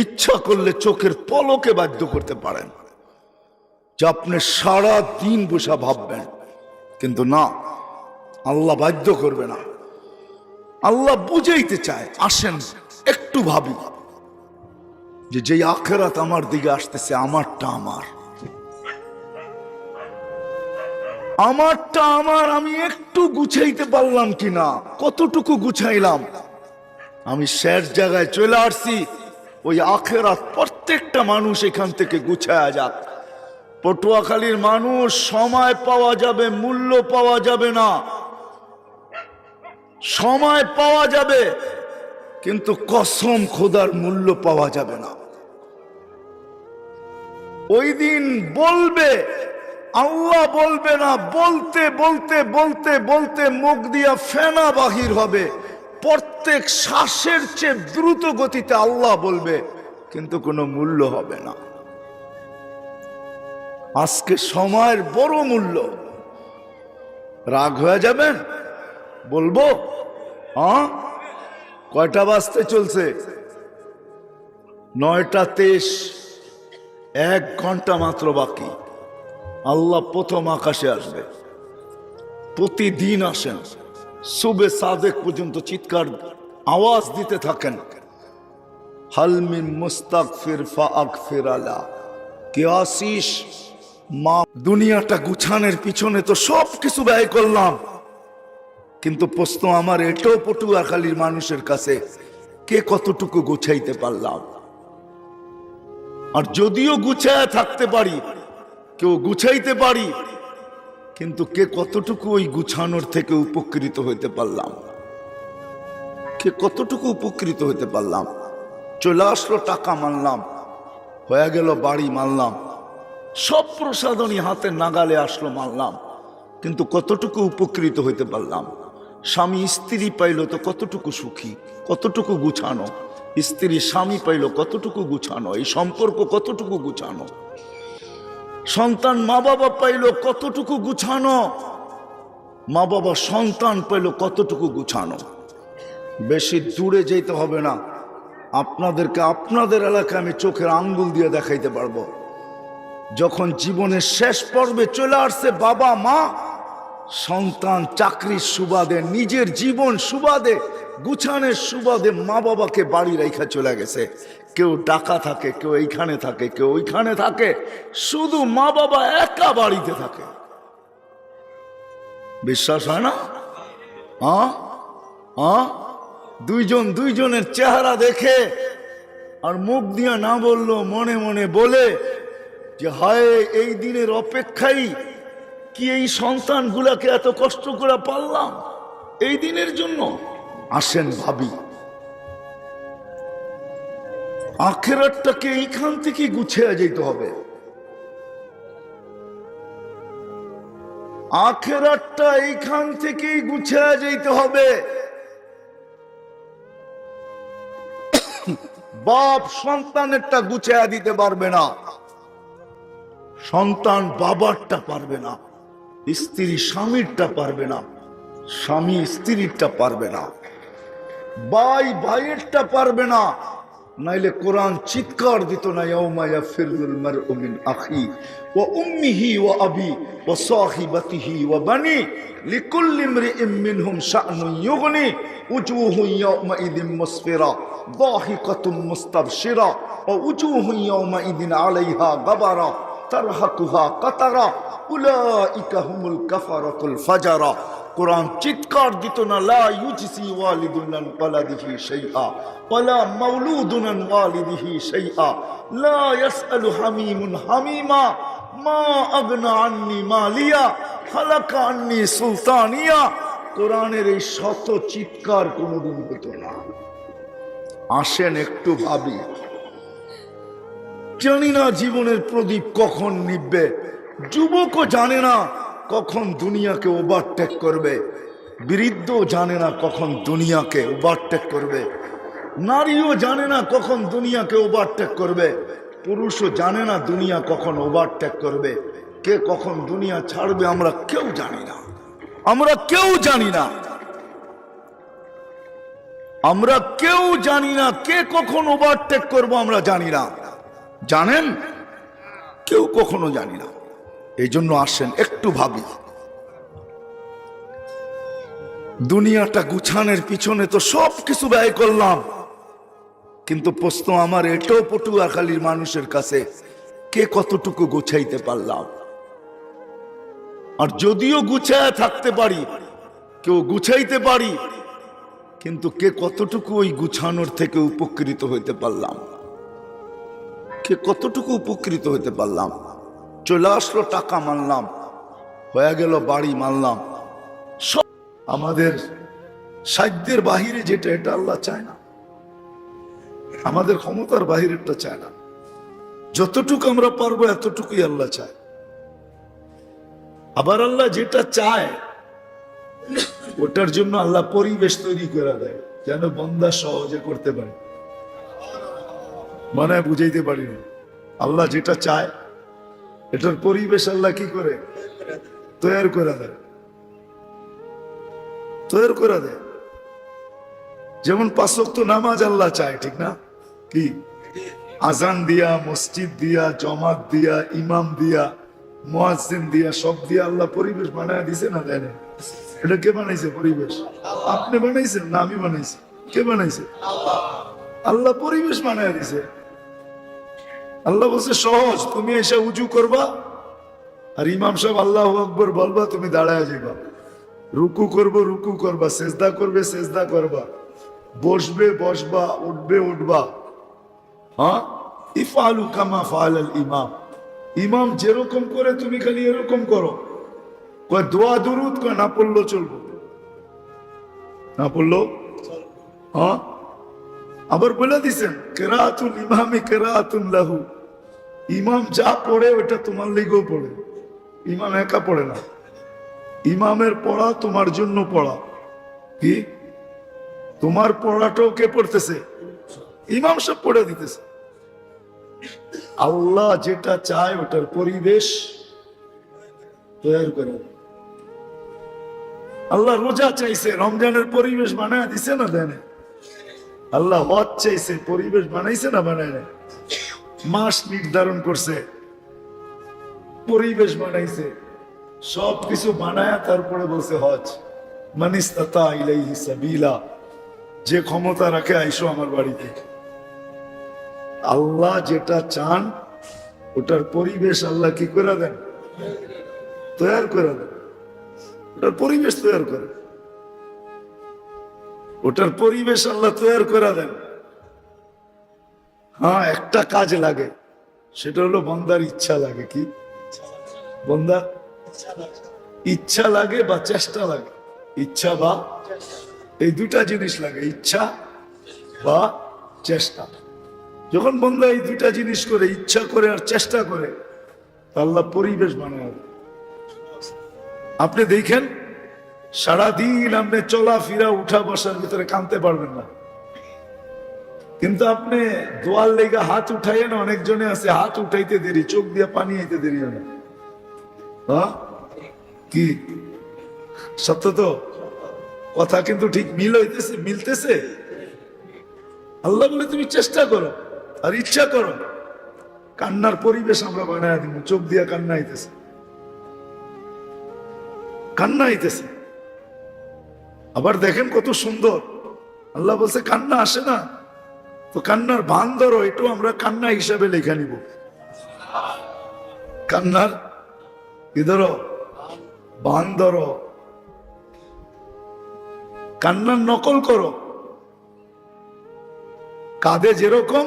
Speaker 1: ইচ্ছা করলে চোখের পলকে বাধ্য করতে পারেন যে আপনি সারা দিন বসে ভাববেন, কিন্তু না, আল্লাহ বাধ্য করবে না। আল্লাহ বুঝাইতে চায়, আসেন একটু ভাবি যে যেই আখিরাত আমার দিকে আসতেছে, আমারটা আমার, আমারটা আমার। আমি একটু গুছাইতে পারলাম কিনা, কতটুকু গুছাইলাম? আমি শেষ জায়গায় চলে আসছি। ওই আখিরাত প্রত্যেকটা মানুষ এখান থেকে গুছায়া যাক। পটুয়াখালীর মানুষ সময় পাওয়া যাবে, মূল্য পাওয়া যাবে না। সময় পাওয়া যাবে কিন্তু কসম খোদার মূল্য পাওয়া যাবে না। ওই দিন বলবে, আল্লাহ বলবে না, বলতে বলতে বলতে বলতে মুখ দিয়া ফেনা বাহির হবে। প্রত্যেক শ্বাসের চেয়ে দ্রুত গতিতে আল্লাহ বলবে, কিন্তু কোনো মূল্য হবে না। আজকে সময়ের বড় মূল্য। রাগ হয়ে যাবেন? বলবো? হ্যাঁ, কয়টা বাজতে চলছে? 9টা 23। 1 ঘন্টা মাত্র বাকি। আল্লাহ প্রথম আকাশে আসবে। প্রতিদিন আসেন, সুবে সাদেক পর্যন্ত চিৎকার আওয়াজ দিতে থাকেন, হাল মিন মুস্তাগফির ফাগফির আলা, কে আসিস মা। দুনিয়াটা গুছানোর পিছনে তো সব কিছু ব্যয় করলাম, কিন্তু প্রশ্ন আমার এটাও পটুয়াখালীর মানুষের কাছে, কে কতটুকু গুছাইতে পারলাম? আর যদিও গুছায় থাকতে পারি, কেউ গুছাইতে পারি, কিন্তু কে কতটুকু ওই গুছানোর থেকে উপকৃত হইতে পারলাম? কে কতটুকু উপকৃত হইতে পারলাম? চলে আসলো টাকা মানলাম, হয়ে গেল বাড়ি মানলাম, সব প্রসাধনী হাতের নাগালে আসলো মানলাম, কিন্তু কতটুকু উপকৃত হইতে পারলাম? স্বামী স্ত্রী পাইল তো কতটুকু সুখী, কতটুকু গুছানো? স্ত্রী স্বামী পাইল কতটুকু গুছানো? এই সম্পর্ক কতটুকু গুছানো? সন্তান মা বাবা পাইল কতটুকু গুছানো? মা বাবা সন্তান পাইল কতটুকু গুছানো? বেশি দূরে যেতে হবে না, আপনাদেরকে আপনাদের এলাকায় আমি চোখের আঙ্গুল দিয়ে দেখাইতে পারবো। যখন জীবনের শেষ পর্বে চলে আসছে, বাবা মা সন্তান চাকরির সুবাদে, নিজের জীবন সুবাদে, গুছানের সুবাদে মা বাবাকে বাড়ি রেখা চলে গেছে। কেউ ঢাকা থাকে, কেউ এইখানে থাকে, কেউ ওইখানে থাকে, শুধু মা বাবা একা বাড়িতে থাকে। বিশ্বাস হয় না? দুইজন দুইজনের চেহারা দেখে আর মুখ দিয়ে না বললো, মনে মনে বলে যে হায়, এই দিনের অপেক্ষাই কি এই সন্তানগুলাকে এত কষ্ট করে পারলাম এই দিনের জন্য? আসেন ভাবি, আখিরাতটাকে এইখান থেকে গুছিয়ে যেতে হবে। আখিরাতটা এইখান থেকেই গুছিয়ে যেতে হবে। বাপ সন্তানেরটা গুছিয়ে দিতে পারবে না, সন্তান বাবারটা পারবে না, স্ত্রী স্বামীরটা পারবে না, স্বামী স্ত্রীরটা পারবে না, ভাই ভাইয়েরটা পারবে না। নাইলে কোরআন চিৎকার দিত না, ইয়াউমা ইয়াফিরুল মারউ মিন আখি ওয়া উম্মিহি ওয়া আবি ওয়া সাহিবাতিহি ওয়া বানি লিকুল্লি ইমরিইম মিনহুম শা'নুন ইউগনি উজুহুন ইয়াউমাইযিন মুসফিরা দাহিকাতুম মুস্তাবশিরা ওয়া উজুহুন ইয়াউমাইযিন আলাইহা গাবারা তারহাকুহা কাতারা উলাইকা হুমুল কাফারাতুল ফাজারা। কোরআন চিৎকার দিত না, লা ইউজসি ওয়ালিদুন আন ওয়ালাদিহি শাইআ ওয়ালা মাওলুদুন আন ওয়ালিদিহি শাইআ লা ইয়াসআলু হামিমুন হামিমা মা আগনা আন্নি মালিয়া হালাকা আন্নি সুলতানিয়া। কোরআনের এই শত চিৎকার কোনোদিন হতো না। আসেন একটু ভাবি, জানি না জীবনের প্রদীপ কখন নিভবে, যুবকও জানে না কখন দুনিয়াকে ওভারটেক করবে, বৃদ্ধ জানে না কখন দুনিয়াকে ওভারটেক করবে, নারীও জানে না কখন দুনিয়াকে ওভারটেক করবে, পুরুষও জানে না দুনিয়া কখন ওভারটেক করবে। কে কখন দুনিয়া ছাড়বে আমরা কেউ জানি না, আমরা কেউ জানি না, আমরা কেউ জানি না। কে কখন ওভারটেক করবো আমরা জানি না, জানেন? কেউ কখনো জানি না। এই জন্য আসেন একটু ভাবি, দুনিয়াটা গুছানোর পিছনে তো সব কিছু ব্যয় করলাম, কিন্তু প্রশ্ন আমার এটাও পটুয়াখালীর মানুষের কাছে, কে কতটুকু গুছাইতে পারলাম? আর যদিও গুছায় থাকতে পারি, কেউ গুছাইতে পারি, কিন্তু কে কতটুকু ওই গুছানোর থেকে উপকৃত হইতে পারলাম? কে কতটুকু উপকৃত হইতে পারলাম? চলে আসলো টাকা মানলাম, হয়ে গেল বাড়ি মানলাম, সব আমাদের সাধ্যের বাহিরে যেটা, এটা আল্লাহ চায় না, আমাদের ক্ষমতার বাহিরেরটা চায় না। যতটুকু আমরা পারবো এতটুকুই আল্লাহ চায়। আবার আল্লাহ যেটা চায় ওটার জন্য আল্লাহ পরিবেশ তৈরি করে দেয়, যেন বান্দা সহজে করতে পারে। মানে বুঝাইতে পারিনি, আল্লাহ যেটা চায় এটার পরিবেশ আল্লাহ কি করে তৈরি করে দেয়। তৈরি করে দেয়। যেমন 5 ওয়াক্ত নামাজ আল্লাহ চায়, ঠিক না? কি আজান দিয়া, মসজিদ দিয়া, জমাত দিয়া, ইমাম দিয়া, মুয়াজ্জিন দিয়া, সব দিয়া আল্লাহ পরিবেশ বানায় দিছে না দেন? এটা কে বানাইছে পরিবেশ? আপনি বানাইছেন না আমি বানাইছি? কে বানাইছে? আল্লাহ পরিবেশ বানায় দিছে। আল্লাহ বলছে সহজ, তুমি এসে উজু করবা আর ইমাম সাহেব আল্লাহু আকবার বলবা, তুমি দাঁড়ায় যাবা, রুকু করবো রুকু করবা, সেজদা করবে সেজদা করবা, বসবে বসবা, উঠবে উঠবা। হ্যাঁ, ইফআলু কামা ফাআলাল ইমাম, ইমাম যেরকম করে তুমি খালি এরকম করো। কয় দোয়া দুরুদ, কয় না পড়লো চলবো, না পড়লো। হ্যাঁ, আবার বলে দিছেন কেরাতুল ইমামি কেরাতুন লাহু, ইমাম যা পড়ে ওটা তোমার লিগেও পড়ে। ইমাম একা পড়ে না, ইমামের পড়া তোমার জন্য পড়া। কি তোমার পড়াটাও কে পড়তেছে? ইমাম সব পড়ে দিতেছে। আল্লাহ যেটা চায় ওটার পরিবেশ তৈরি করে। আল্লাহ রোজা চাইছে, রমজানের পরিবেশ বানায় দিছে না দেন? আল্লাহ হজ চাইছে, পরিবেশ বানাইছে না বানায় না? মাস নির্ধারণ করছে, পরিবেশ বানাইছে, সবকিছু বানায় তারপরে বলছে হজ। মান ইসতাতা ইলাইহি সাবিলা, যে ক্ষমতা রাখে আইসো আমার বাড়িতে। আল্লাহ যেটা চান ওটার পরিবেশ আল্লাহ কি করে দেন? তৈরি করে দেন। ওটার পরিবেশ তৈরি করে, ওটার পরিবেশ আল্লাহ তৈরি করে দেন। হ্যাঁ, একটা কাজ লাগে, সেটা হলো বন্দার ইচ্ছা লাগে। কি বন্দার ইচ্ছা লাগে বা চেষ্টা লাগে? ইচ্ছা বা, এই দুটা জিনিস লাগে, ইচ্ছা বা চেষ্টা। যখন বন্দা এই দুটা জিনিস করে, ইচ্ছা করে আর চেষ্টা করে, আল্লাহ পরিবেশ বানায়। আপনি দেখেন সারাদিন আপনি চলাফেরা উঠা বসার ভিতরে কাঁদতে পারবেন না, কিন্তু আপনি দোয়ার লেগে হাত উঠাইয়েন, অনেকজনে আছে হাত উঠাইতে দেরি, চোখ দিয়ে পানি আইতে দেরি হয় না। হ্যাঁ, কি সত্য তো কথা, কিন্তু ঠিক মিলতেছে। আল্লাহ বলে তুমি চেষ্টা করো আর ইচ্ছা করো, কান্নার পরিবেশ আমরা বানায় দিব। চোখ দিয়ে কান্না আইতেছে, কান্না আইতেছে। আবার দেখেন কত সুন্দর, আল্লাহ বলছে কান্না আসে না তো কান্নার ভান ধরো, এটাও আমরা কান্না হিসাবে লেখা নিব। কান্নার কি ধরো? ভান ধরো, কান্নার নকল করো। কাঁধে যেরকম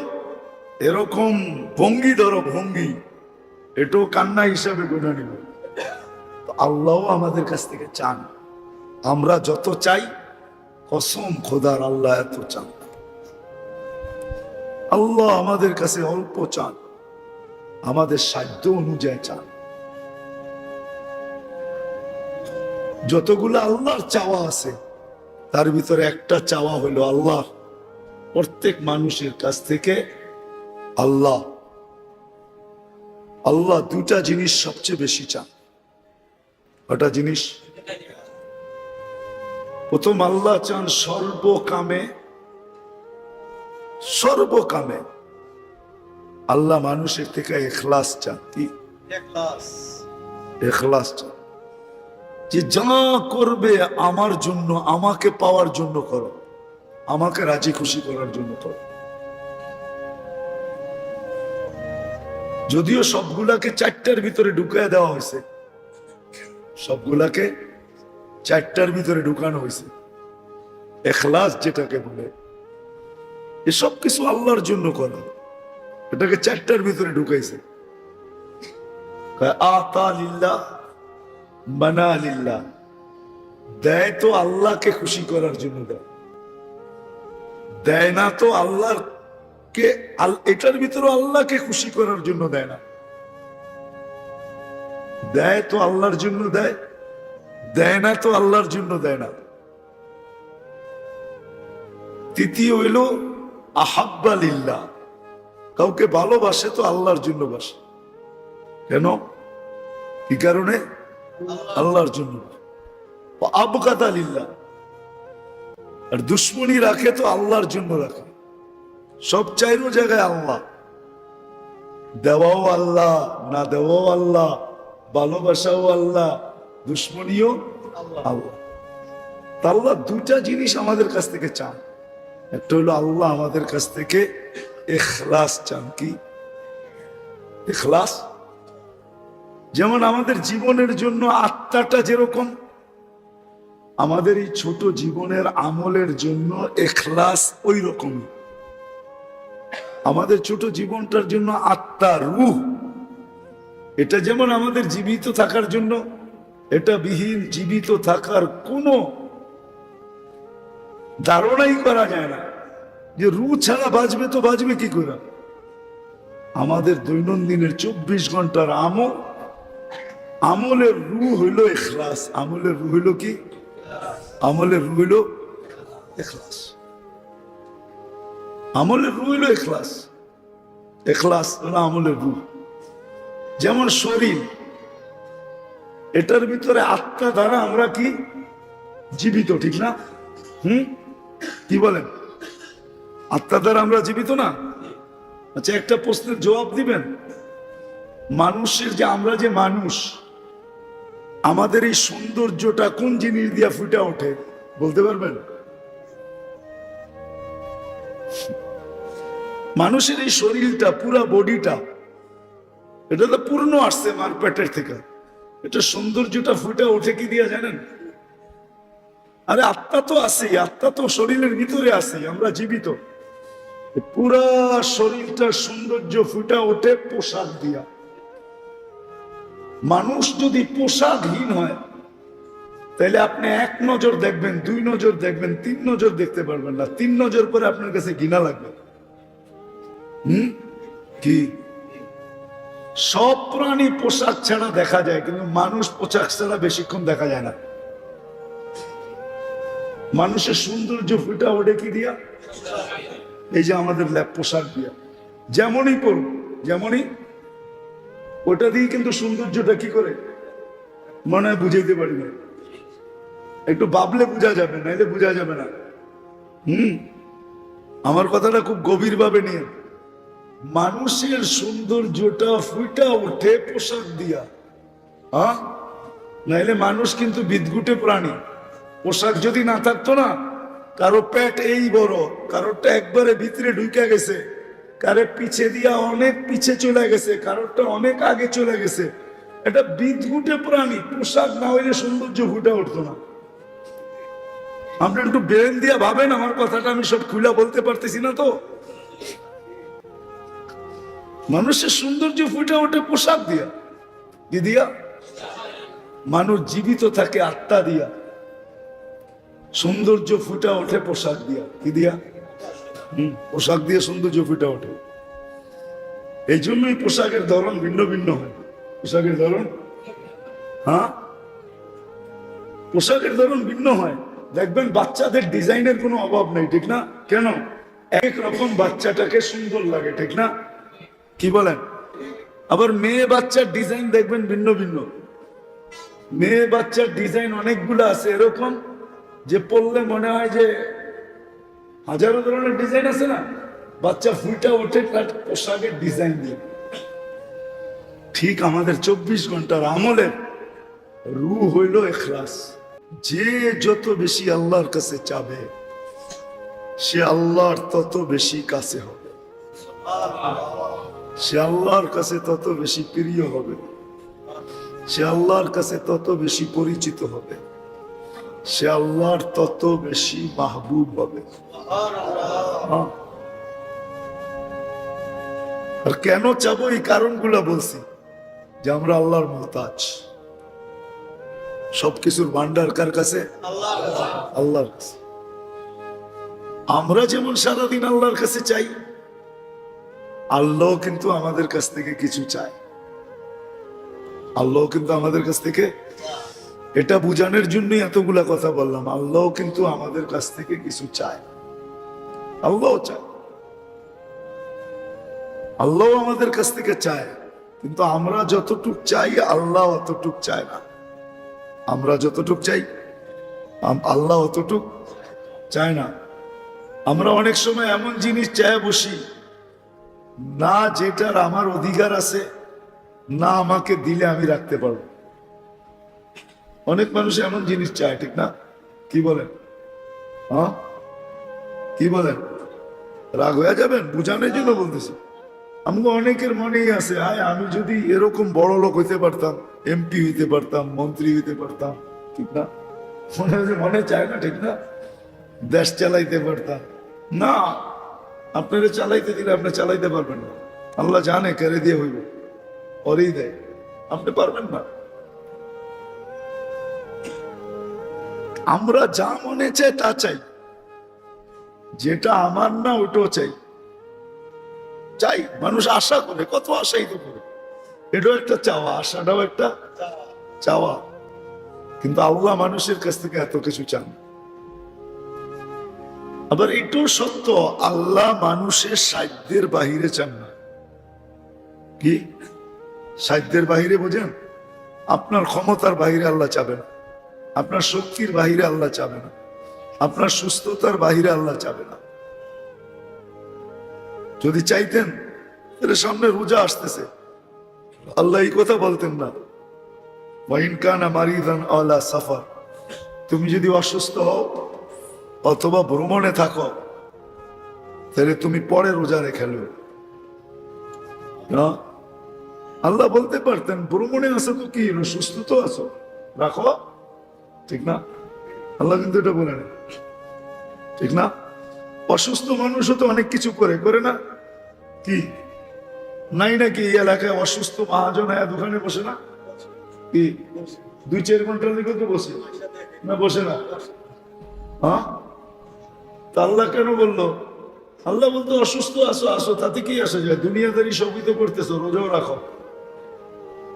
Speaker 1: এরকম ভঙ্গি ধরো, ভঙ্গি, এটাও কান্না হিসাবে গুণা নিব। আল্লাহ আমাদের কাছ থেকে চান, আমরা যত চাই, কসম খোদার আল্লাহ এত চান। আল্লাহ আমাদের কাছে অল্প চান, আমাদের সাধ্য অনুযায়ী চান। যতগুলো আল্লাহর চাওয়া আছে তার ভিতরে একটা চাওয়া হলো আল্লাহ প্রত্যেক মানুষের কাছ থেকে আল্লাহ আল্লাহ দুটা জিনিস সবচেয়ে বেশি চান। ওটা জিনিস, প্রথম আল্লাহ চান সর্বকামে, সর্বকামে আল্লাহ মানুষের থেকে ইখলাস চান। কি ইখলাস চান? যে যা করবে আমার জন্য, আমাকে পাওয়ার জন্য করো, আমাকে রাজি খুশি করার জন্য করো। যদিও সবগুলাকে চারটার ভিতরে ঢুকিয়ে দেওয়া হয়েছে, সবগুলাকে চারটার ভিতরে ঢুকানো হয়েছে। ইখলাস যেটাকে বলে, এসব কিছু আল্লাহর জন্য করা, এটাকে চারটার ভিতরে ঢুকাইছে। আতা লিল্লাহ মানা লিল্লাহ, দেয় তো আল্লাহকে খুশি করার জন্য দেয়, দেয় না তো আল্লাহর কে, এটার ভিতরে আল্লাহকে খুশি করার জন্য দেয় না। দেয় তো আল্লাহর জন্য দেয়, দেয় না তো আল্লাহর জন্য দেয় না। তৃতীয় হইল আহাব্বা লিল্লাহ, কাউকে ভালোবাসে তো আল্লাহর জন্য বাসে। কেন? কি কারণে? আল্লাহর জন্য। আবগাদা লিল্লাহ, আর দুশ্মনী রাখে তো আল্লাহর জন্য রাখে। সব চাইরও জায়গায় আল্লাহ, দেওয়াও আল্লাহ, না দেওয়াও আল্লাহ, ভালোবাসাও আল্লাহ, দুশ্মনীও আল্লাহ। তা আল্লাহ দুটা জিনিস আমাদের কাছ থেকে চান। একটা হলো আল্লাহ আমাদের কাছ থেকে ইখলাস চান। কি ইখলাস? যেমন আমাদের জীবনের জন্য আত্মাটা যেরকম, আমাদের এই ছোট জীবনের আমলের জন্য ইখলাস ওই রকমই। আমাদের ছোট জীবনটার জন্য আত্মা, রূহ, এটা যেমন আমাদের জীবিত থাকার জন্য, এটা বিহীন জীবিত থাকার কোনো ধারণাই করা যায় না যে রূহ ছাড়া বাঁচবে। তো বাঁচবে কি করে? আমাদের দৈনন্দিনের 24 ঘন্টার আমলের রূহ হইল ইখলাস। আমলের রূহ হইল কি? আমলের রূহ হইল ইখলাস। আমলের রূহ হইল ইখলাস। ইখলাস হলো আমলের রূহ। যেমন শরীর, এটার ভিতরে আত্মা দ্বারা আমরা কি জীবিত, ঠিক না? কি বলেন? আত্মা দ্বারা আমরা জীবিত না? আচ্ছা, একটা প্রশ্নের জবাব দিবেন। মানুষের যে আমরা যে মানুষ, আমাদের এই সৌন্দর্যটা কোন জিনিস দিয়ে ফুটে ওঠে বলতে পারবেন? মানুষের এই শরীরটা, পুরা বডিটা, এটা তো পূর্ণ আসছে মার পেটের থেকে। এটা সৌন্দর্যটা ফুটে ওঠে কি দিয়ে জানেন? আরে আত্মা তো আছে, আত্মা তো শরীরের ভিতরে আছে, আমরা জীবিত। পুরা শরীরটার সৌন্দর্য ফুটে ওঠে পোশাক দিয়া। মানুষ যদি পোশাকহীন হয় তাহলে আপনি এক নজর দেখবেন, 2 নজর দেখবেন, 3 নজর দেখতে পারবেন না। 3 নজর পরে আপনার কাছে ঘৃণা লাগবে। কি? সব প্রাণী পোশাক ছাড়া দেখা যায়, কিন্তু মানুষ পোশাক ছাড়া বেশিক্ষণ দেখা যায় না। মানুষের সৌন্দর্য ফুটা ওঠে কি দিয়া? এই যে আমাদের পোশাক দিয়া। যেমনই পড়ুন, যেমনই ওটা দিয়ে কিন্তু সৌন্দর্যটা কি করে মনে হয় বুঝাইতে পারি না। একটু ভাবলে বোঝা যাবে, নাইলে বোঝা যাবে না। আমার কথাটা খুব গভীর ভাবে নিয়ে। মানুষের সৌন্দর্যটা ফুটা ওঠে পোশাক দিয়া, নাইলে মানুষ কিন্তু বিদঘুটে প্রাণী। পোশাক যদি না থাকতো না, কারো পেট এই বড়, কারোরটা একবারে ভিতরে ঢুকে গেছে, কারে পিছে দিয়া অনেক পিছে চলে গেছে, কারোরটা অনেক আগে চলে গেছে। এটা বিদঘুটে প্রাণী। পোশাক না হইলে সৌন্দর্য ফুটে উঠতো না। আপনি একটু ব্রেন দিয়া ভাবেন, আমার কথাটা আমি সব খুলে বলতে পারতেছি না তো। মানুষের সৌন্দর্য ফুটে ওঠে পোশাক দিয়া। কি দিয়া? মানুষ জীবিত থাকে আত্মা দিয়া। সৌন্দর্য ফুটে ওঠে পোশাক দিয়া। কি দিয়া? পোশাক দিয়ে সৌন্দর্য ফুটে ওঠে। এই জন্যই পোশাকের ধরন ভিন্ন ভিন্ন হয়। পোশাকের ধরন, পোশাকের ধরন ভিন্ন হয়। দেখবেন বাচ্চাদের ডিজাইনের কোনো অভাব নেই, ঠিক না? কেন? এক রকম বাচ্চাটাকে সুন্দর লাগে, ঠিক না? কি বলেন? আবার মেয়ে বাচ্চার ডিজাইন দেখবেন ভিন্ন ভিন্ন। মেয়ে বাচ্চার ডিজাইন অনেকগুলো আছে এরকম যে পড়লে মনে হয় যে হাজারো ধরনের ডিজাইন আছে না। বাচ্চা ফুটা ওঠে তার পোশাকের ডিজাইন দিয়ে। ঠিক আমাদের 24 ঘন্টার আমলের রূহ হইল ইখলাস। যে যত বেশি আল্লাহর কাছে চাবে, সে আল্লাহর তত বেশি কাছে হবে, সে আল্লাহর কাছে তত বেশি প্রিয় হবে, সে আল্লাহর কাছে তত বেশি পরিচিত হবে, সে আল্লাহর তত বেশি মাহবুব হবে। আর কেন চাবো এই কারণগুলো বলছি, যে আমরা আল্লাহর মুহতাজ। সবকিছুর ভান্ডার কার কাছে? আল্লাহর কাছে। আমরা যেমন সারাদিন আল্লাহর কাছে চাই, আল্লাহ কিন্তু আমাদের কাছ থেকে কিছু চায়। আল্লাহ কিন্তু আমাদের কাছ থেকে, এটা বুঝানোর জন্যই এতগুলা কথা বললাম, আল্লাহ কিন্তু আমাদের কাছ থেকে কিছু চায়। আল্লাহ চায়, আল্লাহ আমাদের কাছ থেকে চায়, কিন্তু আমরা যতটুক চাই আল্লাহ অতটুক চায় না। আমরা যতটুক চাই আল্লাহ অতটুক চায় না। আমরা অনেক সময় এমন জিনিস চায় বসি না যেটার আমার অধিকার আছে, না আমাকে দিলে আমি রাখতে পারবো। অনেক মানুষ এমন জিনিস চায়, ঠিক না? কি বলেন? হ্যাঁ, কি বলেন? রাগ হয়ে যাবেন? বুঝানোর জন্য বলতেছি। আমাকে অনেকের মনেই আছে, হায় আমি যদি এরকম বড় লোক হইতে পারতাম, এমপি হইতে পারতাম, মন্ত্রী হইতে পারতাম, ঠিক না? মনে চায় না, ঠিক না? দেশ চালাইতে পারতাম না। আপনারা চালাইতে দিলে আপনি চালাইতে পারবেন না। আল্লাহ জানে কেড়ে দিয়ে হইব, ওরেই দেয়, আপনি পারবেন না। আমরা যা মনে চাই তা চাই, যেটা আমার না ওটাও চাই। চাই, মানুষ আশা করে, কত আশাই তো করে, এটাও একটা চাওয়া, আশাটাও একটা চাওয়া। কিন্তু আল্লাহ মানুষের কাছ থেকে এত কিছু চান। আবার এটাও সত্য, আল্লাহ মানুষের সাধ্যের বাহিরে চান না। কি সাধ্যের বাহিরে বোঝেন? আপনার ক্ষমতার বাহিরে আল্লাহ চাবে না, আপনার শক্তির বাহিরে আল্লাহ চাবে না, আপনার সুস্থতার বাহিরে আল্লাহ চাবে না। যদি চাইতেন তাহলে সামনে রোজা আসতেছে, আল্লাহ এই কথা বলতেন না, ওয়াইন কানা মারিদান আলা সাফার, তুমি যদি অসুস্থ হও অথবা ভ্রমণে থাকো তাহলে তুমি পরে রোজা রেখে লো না। আল্লাহ বলতে পারতেন ভ্রমণে আসো তো কি হলো, সুস্থ তো আছো, রাখো, ঠিক না? আল্লাহ কিন্তু এটা বলে না, ঠিক না? অসুস্থ মানুষও তো অনেক কিছু করে, করে না? কি নাই নাকি এই এলাকায় অসুস্থ মহাজন দোকানে বসে না? কি 2-4 ঘন্টার দিকে তো বসে না, বসে না? হ্যাঁ, তা আল্লাহ কেন বললো? আল্লাহ বলতো অসুস্থ আসো, আসো, তাতে কি আসে যায়, দুনিয়াদারি সবই তো করতেছো, রোজাও রাখো।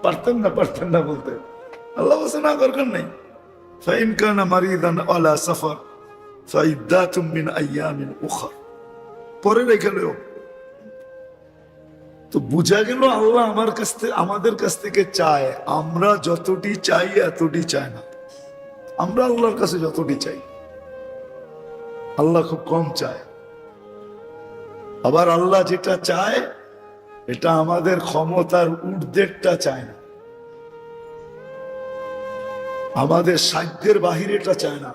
Speaker 1: পারতেন না, পারতেন না বলতে। আল্লাহ বলছে না, দরকার নেই। ফাইন কানা মারিদান আলা সাফার ফাইদ্দাতুম মিন আইয়ামিন উখর, পরে রেখে লো। তো বুঝা গেল আল্লাহ আমার কাছ থেকে, আমাদের কাছ থেকে চায়, আমরা যতটি চাই এতটি চায় না। আমরা আল্লাহর কাছে যতটি চাই, আল্লাহ খুব কম চায়। আবার আল্লাহ যেটা চায় এটা আমাদের ক্ষমতার ঊর্ধ্বেরটা চায় না, আমাদের সাধ্যের বাহিরেটা চায় না।